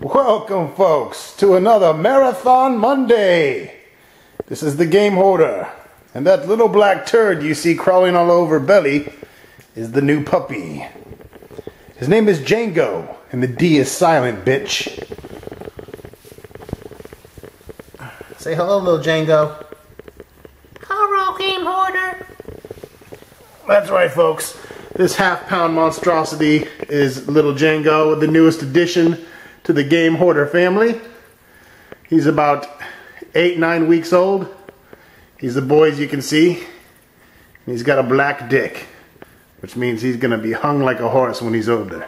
Welcome, folks, to another Marathon Monday. This is the Gamehorder, and that little black turd you see crawling all over Belly is the new puppy. His name is Django, and the D is silent, bitch. Say hello, little Django. Hello, Gamehorder. That's right, folks. This half-pound monstrosity is little Django, the newest addition to the Gamehorder family. He's about 8-9 weeks old. He's a boy, as you can see. He's got a black dick, which means he's gonna be hung like a horse when he's older.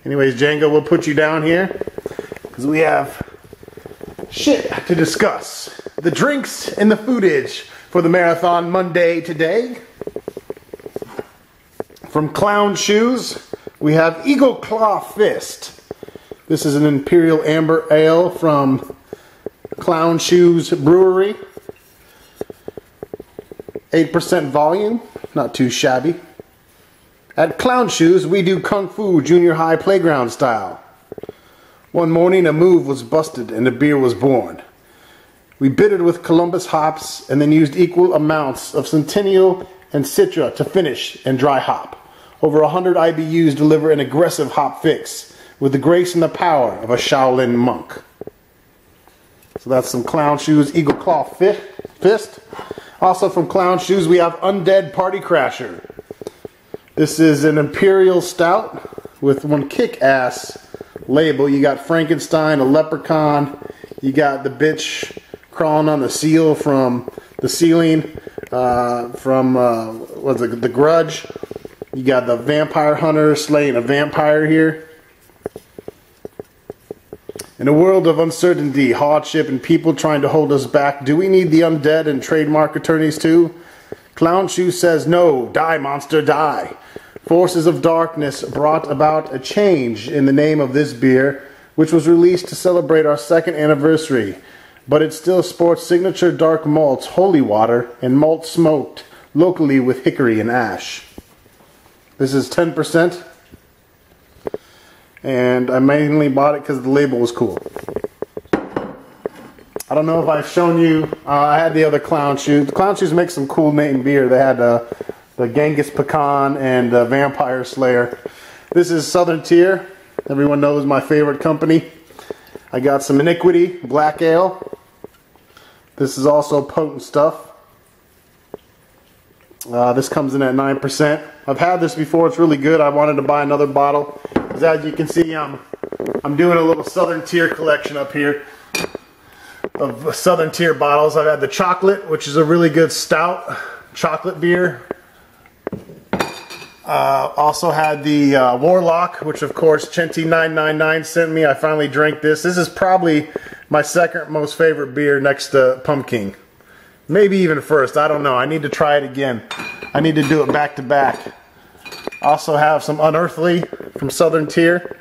Anyways, Django, we'll put you down here because we have shit to discuss. The drinks and the foodage for the Marathon Monday today. From Clown Shoes, we have Eagle Claw Fist. This is an Imperial Amber Ale from Clown Shoes Brewery. 8% volume, not too shabby. At Clown Shoes, we do Kung Fu Junior High Playground style. One morning, a move was busted and a beer was born. We bittered with Columbus hops and then used equal amounts of Centennial and Citra to finish and dry hop. Over 100 IBUs deliver an aggressive hop fix with the grace and the power of a Shaolin monk. So that's some Clown Shoes Eagle Claw Fist. Also from Clown Shoes, we have Undead Party Crasher. This is an Imperial Stout with one kick-ass label. You got Frankenstein, a leprechaun. You got the bitch crawling on the seal from the ceiling from what's it, The Grudge. You got the vampire hunter slaying a vampire here. In a world of uncertainty, hardship, and people trying to hold us back, do we need the undead and trademark attorneys too? Clown Shoe says no, die monster, die. Forces of darkness brought about a change in the name of this beer, which was released to celebrate our 2nd anniversary. But it still sports signature dark malts, holy water, and malt smoked locally with hickory and ash. This is 10%. And I mainly bought it because the label was cool. I don't know if I've shown you, I had the other Clown Shoes. The Clown Shoes make some cool name beer. They had the Genghis Pecan and the Vampire Slayer. This is Southern Tier. Everyone knows my favorite company. I got some Iniquity Black Ale. This is also potent stuff. This comes in at 9%. I've had this before. It's really good. I wanted to buy another bottle. As you can see, I'm doing a little Southern Tier collection up here of Southern Tier bottles. I've had the chocolate, which is a really good stout chocolate beer. Also had the Warlock, which of course Chenty999 sent me. I finally drank this. This is probably my 2nd most favorite beer next to Pumpkin. Maybe even first. I don't know. I need to try it again. I need to do it back to back. Also have some Unearthly from Southern Tier.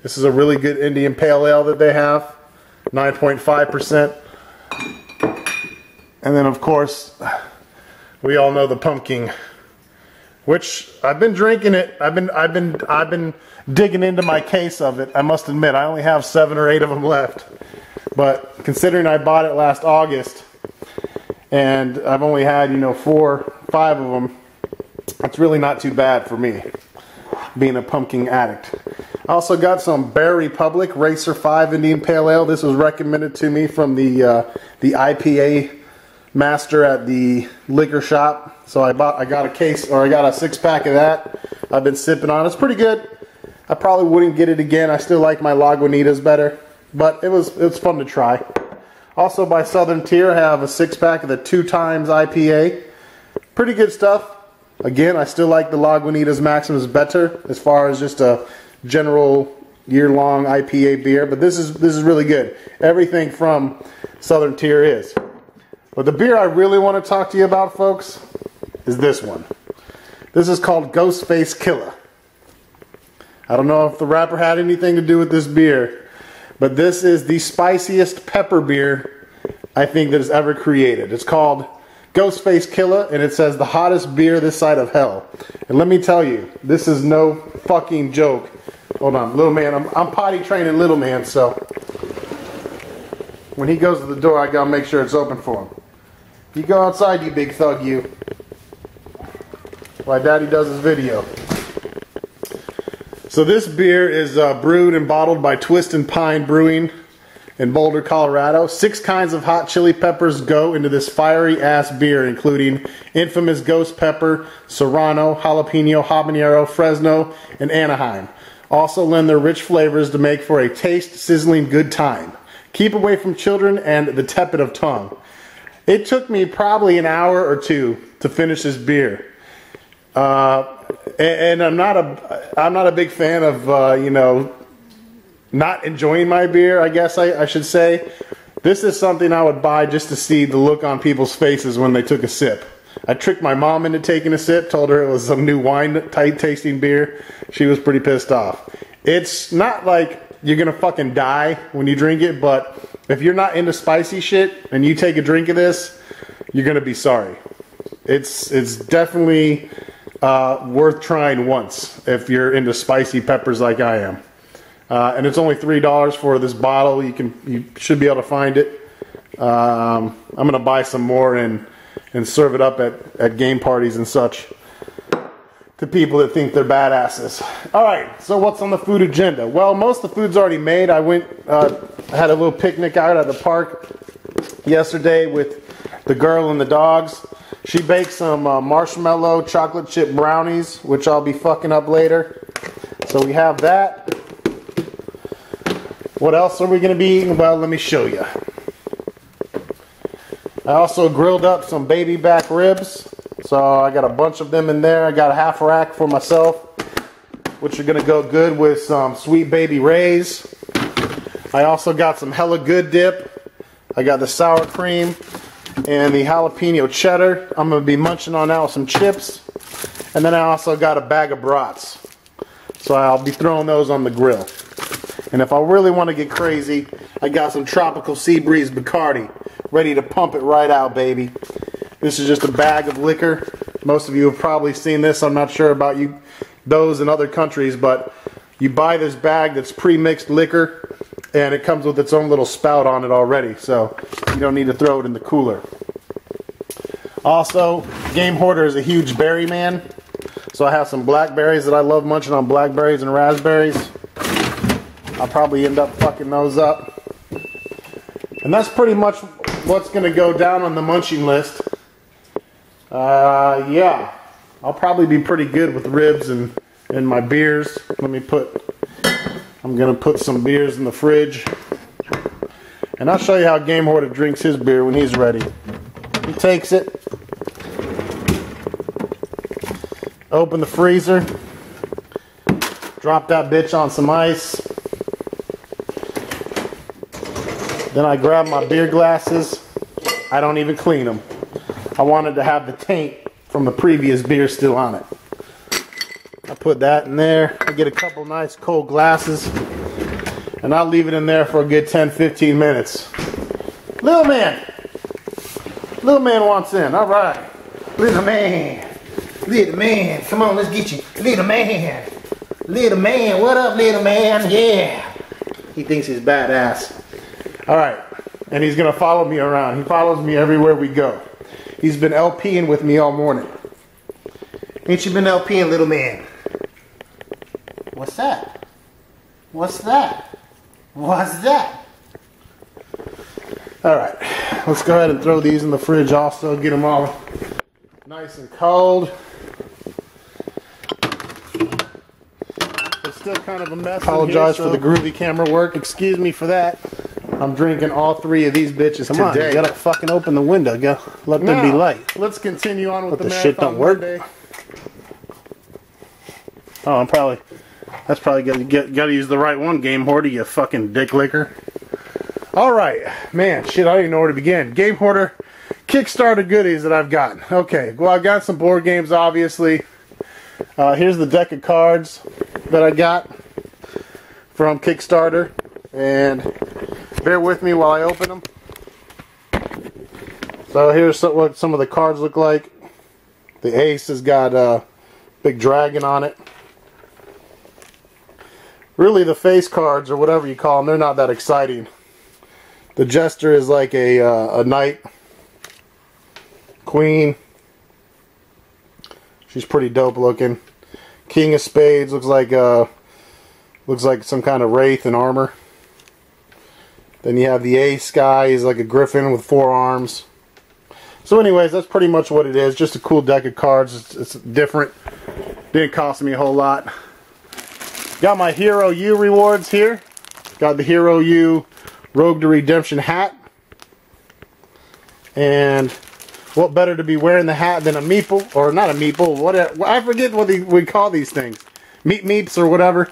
This is a really good Indian Pale Ale that they have. 9.5%. And then of course, we all know the Pumpkin, which I've been drinking it. I've been digging into my case of it. I must admit, I only have 7 or 8 of them left. But considering I bought it last August, and I've only had, 4, 5 of them, it's really not too bad for me, being a Pumpkin addict. I also got some Bear Republic Racer 5 Indian Pale Ale. This was recommended to me from the IPA master at the liquor shop. So I got a 6-pack of that. I've been sipping on it. It's pretty good. I probably wouldn't get it again. I still like my Lagunitas better, but it was fun to try. Also by Southern Tier, I have a 6-pack of the 2 Times IPA. Pretty good stuff. Again, I still like the Lagunitas Maximus better as far as just a general year-long IPA beer, but this is really good. Everything from Southern Tier is. But the beer I really want to talk to you about, folks, is this one. This is called Ghostface Killer. I don't know if the rapper had anything to do with this beer, but this is the spiciest pepper beer I think that is ever created. It's called Ghostface Killer, and it says the hottest beer this side of hell. And let me tell you, this is no fucking joke. Hold on, little man. I'm potty training little man, so when he goes to the door, I gotta make sure it's open for him. You go outside, you big thug, you. While Daddy does his video. So this beer is brewed and bottled by Twist and Pine Brewing in Boulder, Colorado. 6 kinds of hot chili peppers go into this fiery ass beer, including infamous ghost pepper, serrano, jalapeno, habanero, Fresno, and Anaheim. Also lend their rich flavors to make for a taste sizzling good time. Keep away from children and the tepid of tongue. It took me probably an hour or 2 to finish this beer. And I'm not a big fan of you know, not enjoying my beer, I guess I should say. This is something I would buy just to see the look on people's faces when they took a sip. I tricked my mom into taking a sip, told her it was some new wine type tasting beer. She was pretty pissed off. It's not like you're gonna fucking die when you drink it, but if you're not into spicy shit and you take a drink of this, you're gonna be sorry. It's definitely worth trying once if you're into spicy peppers like I am. And it's only $3 for this bottle. You should be able to find it. I'm gonna buy some more and serve it up at game parties and such to people that think they're badasses. Alright, so what's on the food agenda? Well, most of the food's already made. I went, had a little picnic out at the park yesterday with the girl and the dogs. She baked some marshmallow chocolate chip brownies, which I'll be fucking up later. So we have that. What else are we going to be eating? Well, let me show you. I also grilled up some baby back ribs. So I got a bunch of them in there. I got a half rack for myself, which are going to go good with some Sweet Baby Ray's. I also got some Hella Good dip. I got the sour cream and the jalapeno cheddar. I'm going to be munching on that with some chips. And then I also got a bag of brats. So I'll be throwing those on the grill. And if I really want to get crazy, I got some Tropical Sea Breeze Bacardi. Ready to pump it right out, baby. This is just a bag of liquor. Most of you have probably seen this. I'm not sure about you, those in other countries, but you buy this bag that's pre-mixed liquor, and it comes with its own little spout on it already, so you don't need to throw it in the cooler. Also, Gamehorder is a huge berry man, so I have some blackberries that I love munching on, blackberries and raspberries. I'll probably end up fucking those up. And that's pretty much what's going to go down on the munching list. Yeah, I'll probably be pretty good with ribs and my beers. I'm going to put some beers in the fridge. And I'll show you how Gamehorder drinks his beer when he's ready. He takes it, open the freezer, drop that bitch on some ice. Then I grab my beer glasses. I don't even clean them. I wanted to have the taint from the previous beer still on it. I put that in there. I get a couple nice cold glasses. And I'll leave it in there for a good 10-15 minutes. Little man! Little man wants in. Alright. Little man. Little man. Come on, let's get you. Little man. Little man. What up, little man? Yeah. He thinks he's badass. Alright. And he's going to follow me around. He follows me everywhere we go. He's been LPing with me all morning. Ain't you been LPing, little man? What's that? What's that? What's that? Alright, let's go ahead and throw these in the fridge also. Get them all nice and cold. It's still kind of a mess. Apologize for the groovy camera work. Excuse me for that. I'm drinking all 3 of these bitches today. Come on, you gotta fucking open the window. Let there be light. Let's continue on with the marathon. Shit don't work. Monday. Oh, that's probably gotta use the right one, Gamehorder, you fucking dick licker. Alright, man, shit, I don't even know where to begin. Gamehorder Kickstarter goodies that I've gotten. Okay, well, I've got some board games, obviously. Here's the deck of cards that I got from Kickstarter. And bear with me while I open them. So here's what some of the cards look like. The ace has got a big dragon on it. really the face cards, or whatever you call them, they're not that exciting. The Jester is like a knight. Queen. She's pretty dope looking. King of Spades looks like some kind of wraith in armor. Then you have the Ace guy. He's like a griffin with 4 arms. So anyways, that's pretty much what it is. Just a cool deck of cards. It's different. Didn't cost me a whole lot. Got my Hero U rewards here. Got the Hero U Rogue to Redemption hat. And what better to be wearing the hat than a meeple? Or not a meeple. I forget what we call these things. Meeps or whatever.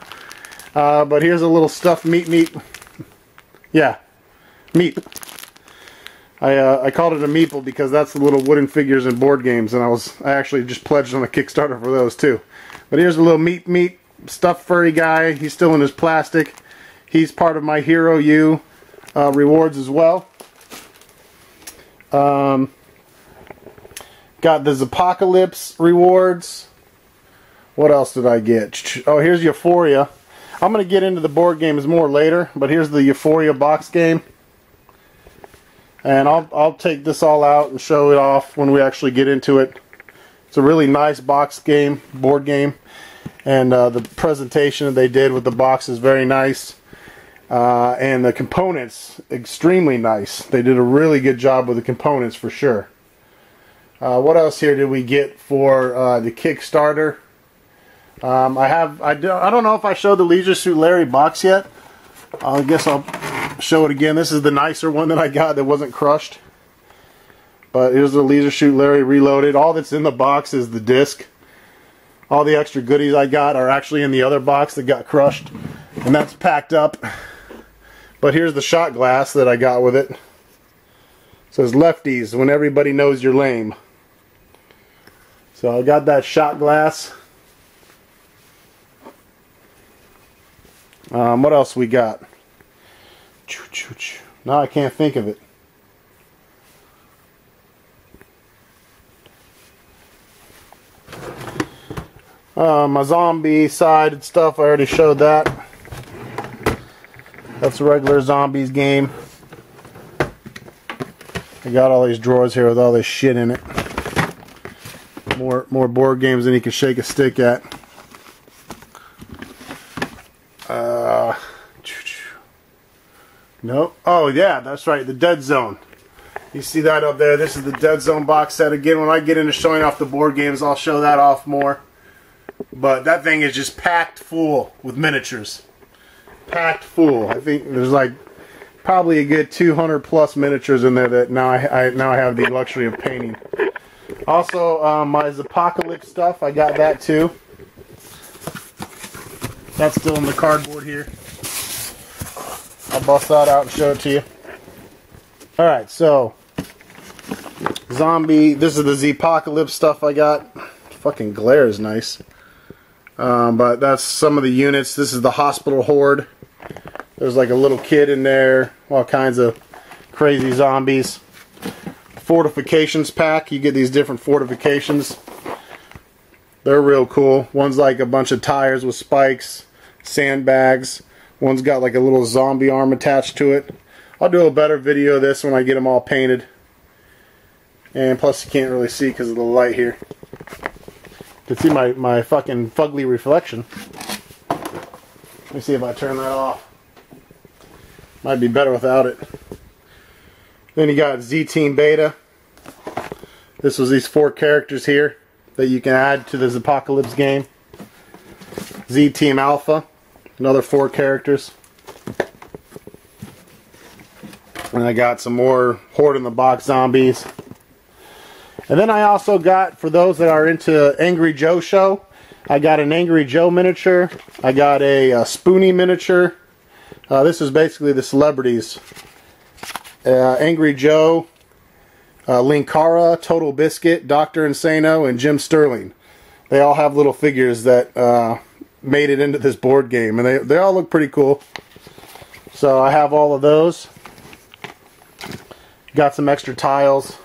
But here's a little stuffed meep. Yeah. Meep. I called it a meeple because that's the little wooden figures in board games, and I actually just pledged on a Kickstarter for those too. But here's a little meep stuffed furry guy. He's still in his plastic. He's part of my Hero U rewards as well. Got the Apocalypse rewards. What else did I get? Oh, here's Euphoria. I'm going to get into the board games more later, but here's the Euphoria box game. And I'll take this all out and show it off when we actually get into it. It's a really nice box game, board game. And the presentation that they did with the box is very nice. And the components, extremely nice. They did a really good job with the components for sure. What else here did we get for the Kickstarter? I don't know if I showed the Leisure Suit Larry box yet. I guess I'll show it again. This is the nicer one that I got that wasn't crushed. But here's the Leisure Suit Larry reloaded. All that's in the box is the disc. All the extra goodies I got are actually in the other box that got crushed. And that's packed up. But here's the shot glass that I got with it. It says lefties when everybody knows you're lame. So I got that shot glass. What else we got? No, I can't think of it. My zombie side stuff, I already showed that. That's a regular zombies game. I got all these drawers here with all this shit in it. More board games than you can shake a stick at. Nope. Oh yeah, that's right, the Dead Zone. You see that up there? This is the Dead Zone box set. Again, when I get into showing off the board games, I'll show that off more. But that thing is just packed full with miniatures. Packed full. I think there's like probably a good 200 plus miniatures in there that now I have the luxury of painting. Also, my Apocalypse stuff, I got that too. That's still in the cardboard here. I'll bust that out and show it to you. Alright, so zombie, this is the Apocalypse stuff I got. Fucking glare is nice. But that's some of the units. This is the Hospital Horde. There's like a little kid in there. All kinds of crazy zombies. Fortifications pack. You get these different fortifications. They're real cool. One's like a bunch of tires with spikes, sandbags. One's got like a little zombie arm attached to it. I'll do a better video of this when I get them all painted. And plus you can't really see because of the light here. You can see my fucking fugly reflection. Let me see if I turn that off. Might be better without it. Then you got Z-Team Beta. This was these 4 characters here that you can add to this Apocalypse game. Z-Team Alpha. Another 4 characters. And I got some more Horde in the Box zombies. And then I also got, for those that are into Angry Joe show, I got an Angry Joe miniature. I got a Spoonie miniature. This is basically the celebrities. Angry Joe, Linkara, Total Biscuit, Dr. Insano, and Jim Sterling. They all have little figures that made it into this board game, and they all look pretty cool. So I have all of those. Got some extra tiles.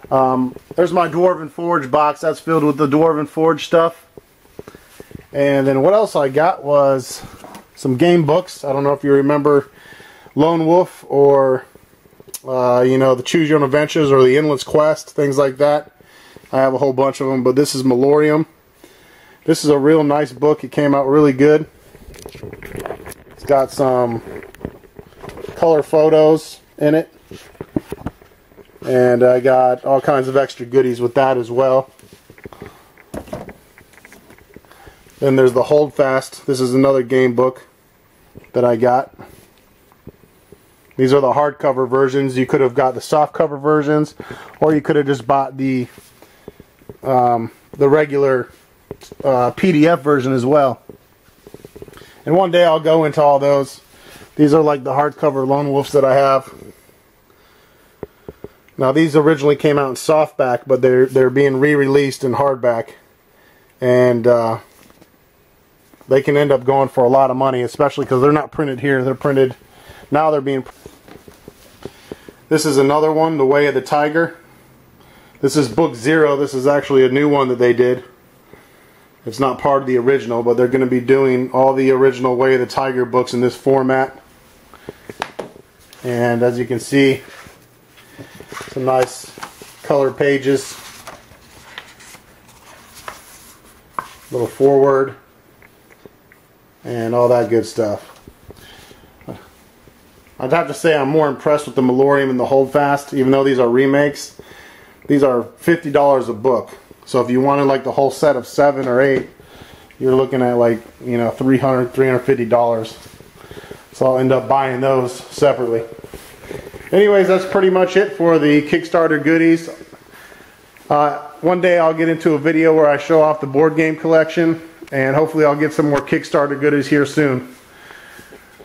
There's my Dwarven Forge box. That's filled with the Dwarven Forge stuff. And then what else I got was some game books. I don't know if you remember Lone Wolf or you know, the Choose Your Own Adventures or the Endless Quest, things like that. I have a whole bunch of them, but this is Malorium. This is a real nice book. It came out really good. It's got some color photos in it, and I got all kinds of extra goodies with that as well. Then there's the Holdfast. This is another game book that I got. These are the hardcover versions. You could have got the softcover versions, or you could have just bought the regular PDF version as well. And one day I'll go into all those. These are like the hardcover Lone Wolves that I have. Now these originally came out in softback, but they're being re-released in hardback, and they can end up going for a lot of money, especially because they're not printed here. They're printed now. They're being. This is another one, The Way of the Tiger. This is book 0. This is actually a new one that they did. It's not part of the original, but they're going to be doing all the original Way of the Tiger books in this format. And as you can see, some nice colored pages. Little foreword and all that good stuff. I'd have to say I'm more impressed with the Malorium and the Holdfast, even though these are remakes. These are $50 a book. So if you wanted like the whole set of 7 or 8, you're looking at like, you know, $300, $350. So I'll end up buying those separately. Anyways, that's pretty much it for the Kickstarter goodies. One day I'll get into a video where I show off the board game collection, and hopefully I'll get some more Kickstarter goodies here soon.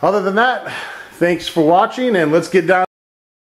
Other than that, thanks for watching, and let's get down